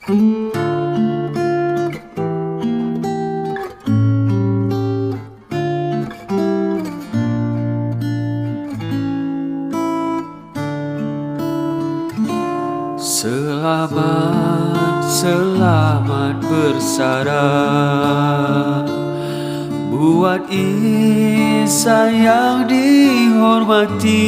Selamat, selamat bersara buat insan yang dihormati.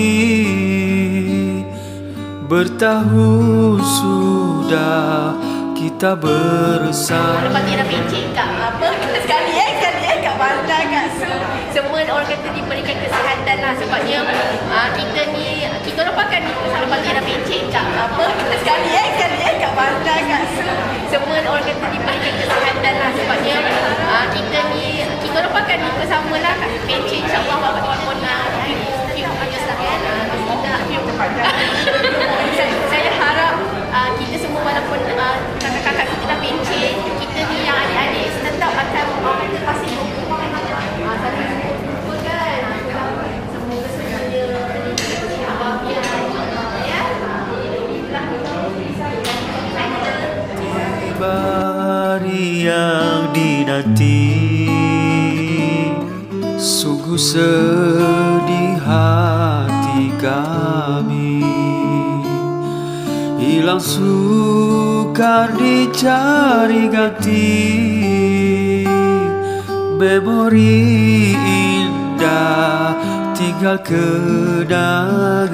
Bertahun sudah kita bersama. Lepas ni nak pencet kat apa? Sekali kat bandar kat Su. Semua orang kata diberikan kesihatan lah. Sebabnya kita orang pakai ni. Lepas ni nak pencet kat apa? Sekali kat bandar kat Su. Semua orang kata diberikan kesihatan lah. Sebabnya kita orang pakai ni bersama lah kat pencet. InsyaAllah bapak pun saya harap kita semua walaupun kakak-kakak kita dah pencet, kita ni yang adik-adik tetap akan pasti jumpa kan. Semoga semuanya bahagia ya. Hari yang dinanti, sungguh sedih hati kami. Hilang sukar dicari ganti, memori indah tinggal kenangan.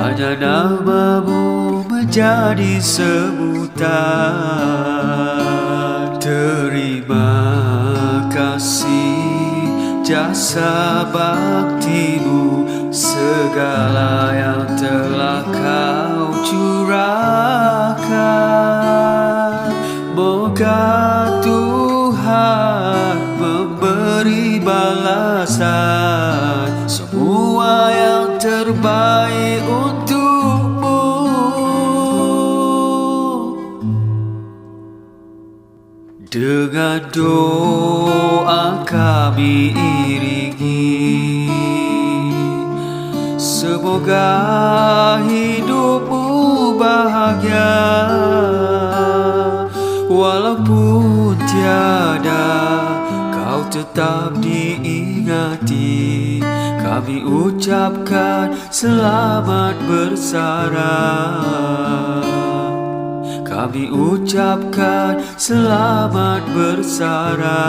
Hanya namamu menjadi sebutan. Terima kasih jasa baktimu, segala yang telah kau curahkan. Moga Tuhan memberi balasan semua yang terbaik untukmu. Dengan doa kami iringi, semoga hidupmu bahagia. Walaupun tiada, kau tetap diingati. Kami ucapkan selamat bersara. Kami ucapkan selamat bersara.